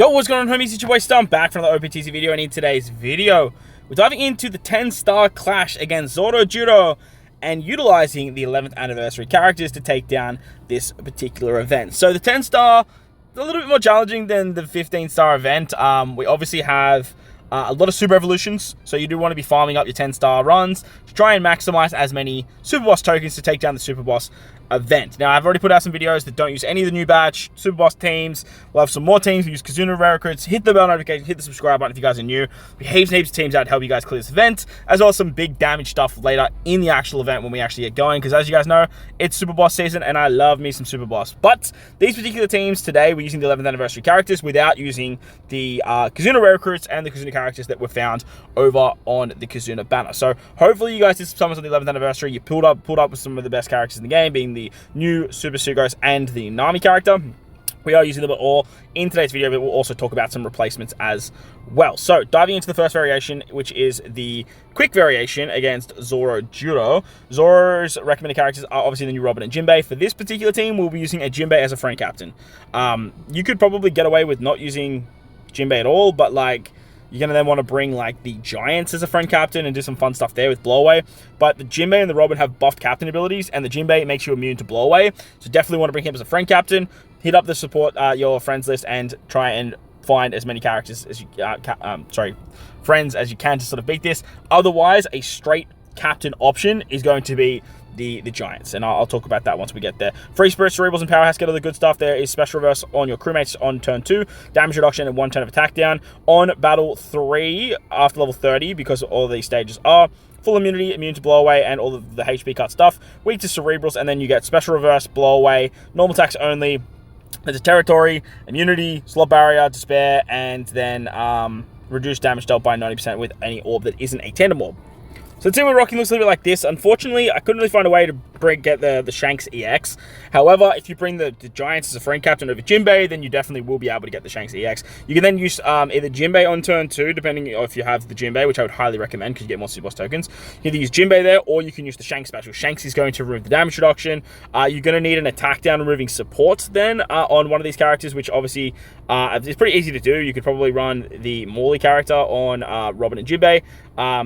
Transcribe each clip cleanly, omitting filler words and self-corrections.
Yo, what's going on, homies? It's your boy Stump back from the OPTC video, and in today's video, we're diving into the 10-star clash against ZORO Judo and utilizing the 11th anniversary characters to take down this particular event. So the 10-star is a little bit more challenging than the 15-star event. We obviously have a lot of super evolutions, so you do want to be farming up your 10-star runs to try and maximize as many super boss tokens to take down the super boss event. Now, I've already put out some videos that don't use any of the new batch super boss teams. We'll have some more teams who use Kizuna rare recruits. Hit the bell notification, hit the subscribe button if you guys are new. We have heaps and heaps of teams out to help you guys clear this event, as well as some big damage stuff later in the actual event when we actually get going, because as you guys know, it's super boss season and I love me some super boss. But these particular teams today, we're using the 11th anniversary characters without using the Kizuna rare recruits and the Kizuna characters that were found over on the Kizuna banner. So hopefully you guys did some summons on the 11th anniversary. You pulled up with some of the best characters in the game, being the new Super Sugos and the Nami character. We are using them all in today's video, but we'll also talk about some replacements as well. So diving into the first variation, which is the quick variation against ZORO Judo. ZORO's recommended characters are obviously the new Robin and Jinbei. For this particular team, we'll be using a Jinbei as a friend captain. You could probably get away with not using Jinbei at all, but like, you're going to then want to bring, like, the Giants as a friend captain and do some fun stuff there with Blowaway. But the Jinbei and the Robin have buffed captain abilities, and the Jinbei makes you immune to Blowaway. So definitely want to bring him as a friend captain. Hit up the support your friends list and try and find as many characters as you friends as you can to sort of beat this. Otherwise, a straight captain option is going to be the Giants, and I'll talk about that once we get there. Free Spirit, Cerebrals, and Powerhouse get all the good stuff. There is Special Reverse on your crewmates on turn 2, damage reduction and 1 turn of attack down. On battle 3, after level 30, because all of these stages are full immunity, immune to Blowaway, and all of the HP cut stuff. Weak to Cerebrals, and then you get Special Reverse, Blowaway, normal attacks only. There's a Territory, Immunity, Slot Barrier, Despair, and then reduced damage dealt by 90% with any orb that isn't a Tandem Orb. So the team we're rocking looks a little bit like this. Unfortunately, I couldn't really find a way to get the Shanks EX. However, if you bring the Giants as a friend captain over Jinbei, then you definitely will be able to get the Shanks EX. You can then use either Jinbei on turn 2, depending if you have the Jinbei, which I would highly recommend because you get more super boss tokens. You can either use Jinbei there, or you can use the Shanks special. Shanks is going to remove the damage reduction. You're going to need an attack down removing support then on one of these characters, which obviously is pretty easy to do. You could probably run the Morley character on Robin and Jinbei.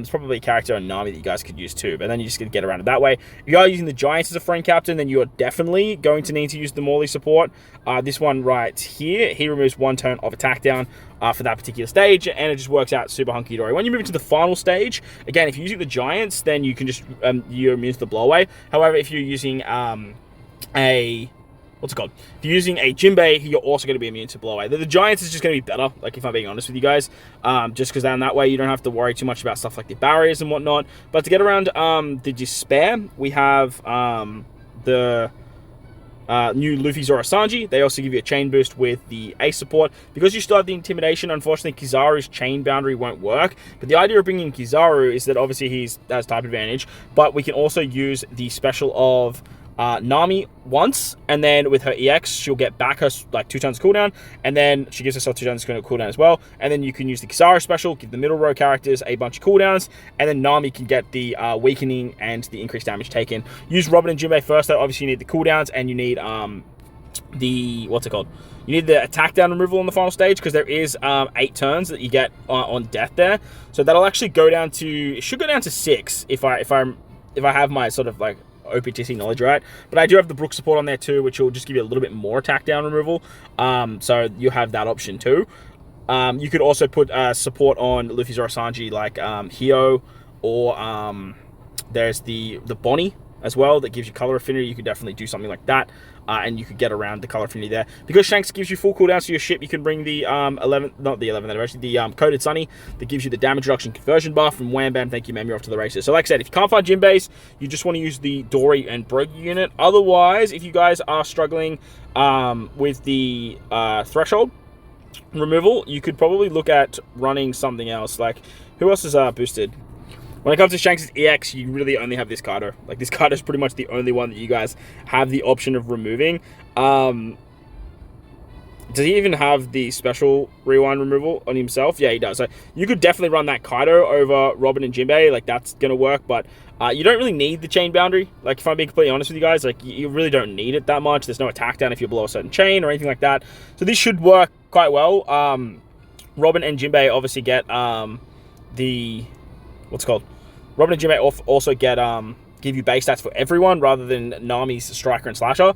It's probably a character on Nami that you guys could use too, but then you're just going to get around it that way. If you are using the Giants as a friend captain, then you are definitely going to need to use the Morley support. This one right here, he removes 1 turn of attack down for that particular stage, and it just works out super hunky-dory. When you move into the final stage, again, if you're using the Giants, then you can just, you're immune to the Blowaway. However, if you're using if you're using a Jinbei, you're also going to be immune to Blowaway. The Giants is just going to be better, like if I'm being honest with you guys, just because then that way you don't have to worry too much about stuff like the barriers and whatnot. But to get around the Despair, we have the new Luffy Zoro Sanji. They also give you a chain boost with the Ace support. Because you still have the Intimidation, unfortunately Kizaru's chain boundary won't work. But the idea of bringing Kizaru is that obviously he has type advantage, but we can also use the special of Nami once, and then with her EX, she'll get back her like 2 turns cooldown, and then she gives herself 2 turns cooldown as well. And then you can use the Kizaru special, give the middle row characters a bunch of cooldowns, and then Nami can get the weakening and the increased damage taken. Use Robin and Jinbei first, though. Obviously, you need the cooldowns, and you need the you need the attack down removal on the final stage, because there is 8 turns that you get on death there. So that'll actually go down to, it should go down to 6 if I have my sort of like OPTC knowledge right, but I do have the Brook support on there too, which will just give you a little bit more attack down removal, so you have that option too. You could also put support on Luffy Zoro Sanji, like Hio, or there's the Bonnie as well that gives you color affinity. You could definitely do something like that, and you could get around the color affinity there. Because Shanks gives you full cooldowns to your ship, you can bring the 11th anniversary, the Coded Sunny, that gives you the damage reduction conversion buff, and wham bam, thank you ma'am, you're off to the races. So like I said, if you can't find Jinbeis, you just want to use the Dory and Brogy unit. Otherwise, if you guys are struggling with the Threshold removal, you could probably look at running something else. Like, who else is boosted? When it comes to Shanks' EX, you really only have this Kaido. Like, this Kaido is pretty much the only one that you guys have the option of removing. Does he even have the special rewind removal on himself? Yeah, he does. So you could definitely run that Kaido over Robin and Jinbei. Like, that's going to work. But you don't really need the chain boundary. Like, if I'm being completely honest with you guys, like, you really don't need it that much. There's no attack down if you're below a certain chain or anything like that. So this should work quite well. Robin and Jinbei obviously get the... What's it called? Robin and Jinbei also get... give you base stats for everyone rather than Nami's Striker and Slasher.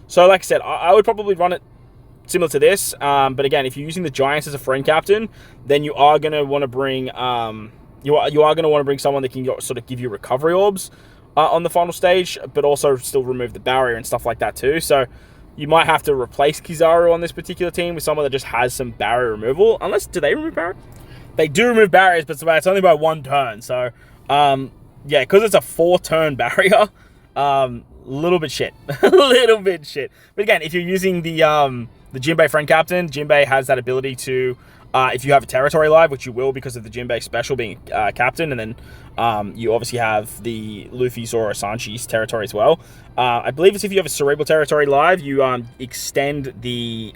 So, like I said, I would probably run it similar to this, but again, if you're using the Giants as a friend captain, then you are going to want to bring you are going to want to bring someone that can sort of give you recovery orbs on the final stage, but also still remove the barrier and stuff like that too. So you might have to replace Kizaru on this particular team with someone that just has some barrier removal. Unless, do they remove barrier? They do remove barriers, but it's only by 1 turn. So yeah, because it's a 4-turn barrier, little bit shit. Little bit shit. But again, if you're using the Jinbei friend captain, Jinbei has that ability to, if you have a territory live, which you will because of the Jinbei special being captain, and then you obviously have the Luffy, Zoro, Sanji's territory as well. I believe it's if you have a cerebral territory live, you extend the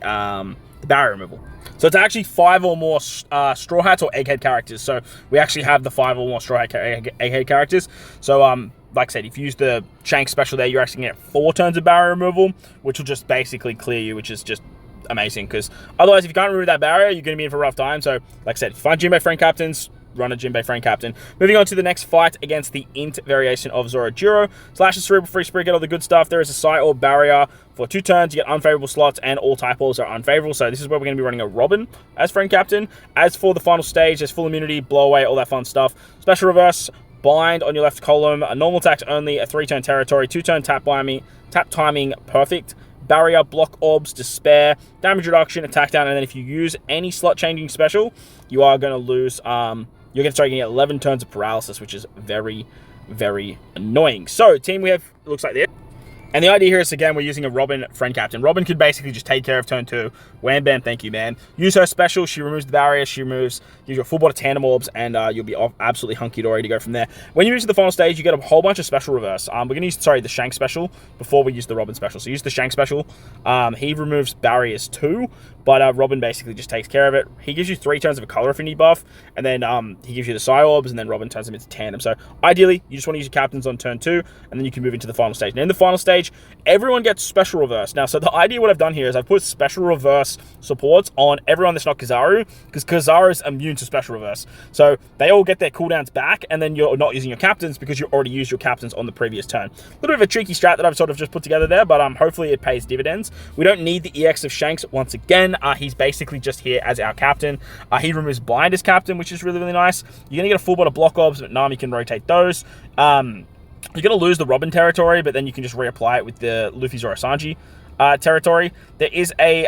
barrier removal. So it's actually 5 or more Straw Hats or Egghead characters. So we actually have the 5 or more Straw Hat Egghead characters. So like I said, if you use the Shanks special there, you're actually going to get 4 turns of barrier removal, which will just basically clear you, which is just amazing. Because otherwise, if you can't remove that barrier, you're going to be in for a rough time. So, like I said, if you find Jinbei friend captains, run a Jinbei friend captain. Moving on to the next fight against the Int variation of Zoro. Slash the Cerebral Free Spirit, get all the good stuff. There is a Psi Orb barrier. For 2 turns, you get unfavorable slots, and all type orbs are unfavorable. So this is where we're going to be running a Robin as friend captain. As for the final stage, there's full immunity, blow away, all that fun stuff. Special reverse, bind on your left column, a normal attacks only, a 3-turn territory, 2-turn tap timing, perfect. Barrier, block orbs, despair, damage reduction, attack down, and then if you use any slot changing special, you are going to lose, you're going to start getting 11 turns of paralysis, which is very, very annoying. So, team we have looks like this. And the idea here is, again, we're using a Robin friend captain. Robin could basically just take care of turn 2. Wham, bam, thank you, man. Use her special. She removes the barrier. She gives you a full body tandem orbs, and you'll be absolutely hunky-dory to go from there. When you move to the final stage, you get a whole bunch of special reverse. We're going to use, the Shank special before we use the Robin special. So use the Shank special. He removes barriers too, but Robin basically just takes care of it. He gives you 3 turns of a color affinity buff, and then he gives you the Psi Orbs, and then Robin turns them into tandem. So ideally, you just want to use your captains on turn 2, and then you can move into the final stage. And in the final stage, everyone gets special reverse. Now, so the idea what I've done here is I've put special reverse supports on everyone that's not Kizaru, because Kizaru is immune to special reverse. So they all get their cooldowns back, and then you're not using your captains because you already used your captains on the previous turn. A little bit of a tricky strat that I've sort of just put together there, but hopefully it pays dividends. We don't need the EX of Shanks once again. He's basically just here as our captain. He removes blind as captain, which is really, really nice. You're going to get a full bot of block orbs, but Nami can rotate those. You're going to lose the Robin territory, but then you can just reapply it with the Luffy, Zoro, Sanji territory. There is a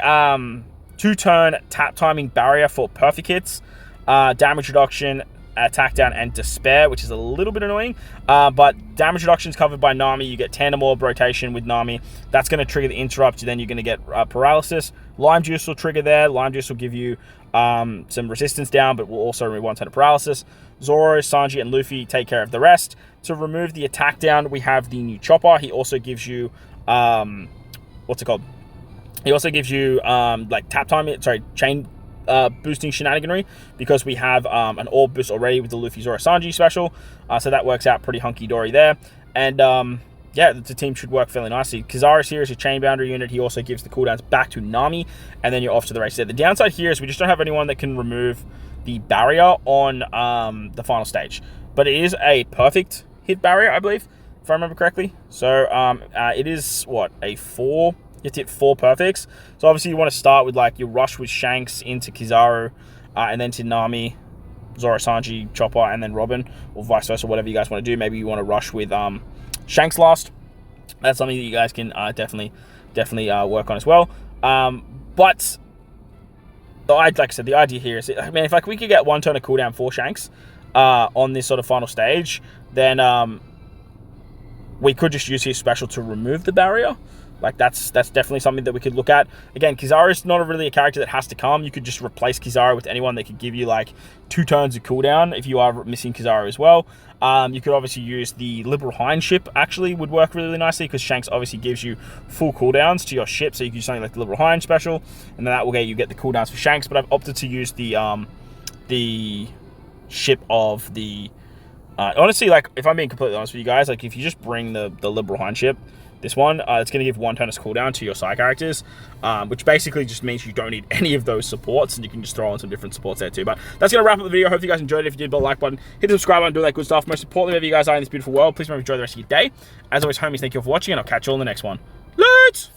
2-turn tap timing barrier for perfect hits, damage reduction, attack down, and despair, which is a little bit annoying. But damage reduction is covered by Nami. You get tandem orb rotation with Nami. That's going to trigger the interrupt. Then you're going to get paralysis. Lime Juice will trigger there. Lime Juice will give you some resistance down, but will also remove 1 turn of paralysis. Zoro, Sanji, and Luffy take care of the rest. To remove the attack down, we have the new Chopper. He also gives you, what's it called? He also gives you, like, chain boosting shenaniganry, because we have an orb boost already with the Luffy, Zoro, Sanji special. So that works out pretty hunky-dory there. And, yeah, the team should work fairly nicely. Kizaru's here is your chain boundary unit. He also gives the cooldowns back to Nami, and then you're off to the races there. The downside here is we just don't have anyone that can remove the barrier on the final stage. But it is a perfect hit barrier, I believe, if I remember correctly. So it is, what, a 4? You have to hit 4 perfects. So obviously you want to start with, like, your rush with Shanks into Kizaru, and then to Nami, Zoro, Sanji, Chopper, and then Robin, or vice versa, whatever you guys want to do. Maybe you want to rush with Shanks last. That's something that you guys can definitely work on as well. But like I said, the idea here is, I mean, if we could get 1 turn of cooldown for Shanks on this sort of final stage, then we could just use his special to remove the barrier. Like, that's definitely something that we could look at. Again, Kizaru is not really a character that has to come. You could just replace Kizaru with anyone that could give you, like, 2 turns of cooldown if you are missing Kizaru as well. You could obviously use the Liberal Hind ship, actually, would work really nicely, because Shanks obviously gives you full cooldowns to your ship, so you can use something like the Liberal Hind special, and then that will get you the cooldowns for Shanks. But I've opted to use the ship of the... honestly, like, if I'm being completely honest with you guys, like, if you just bring the Liberal Hind ship, this one, it's going to give 1 turn's cooldown to your side characters, which basically just means you don't need any of those supports, and you can just throw on some different supports there too. But that's going to wrap up the video. I hope you guys enjoyed it. If you did, hit the like button, hit the subscribe button, do that good stuff. Most importantly, wherever you guys are in this beautiful world, please remember to enjoy the rest of your day. As always, homies, thank you all for watching, and I'll catch you all in the next one. Let's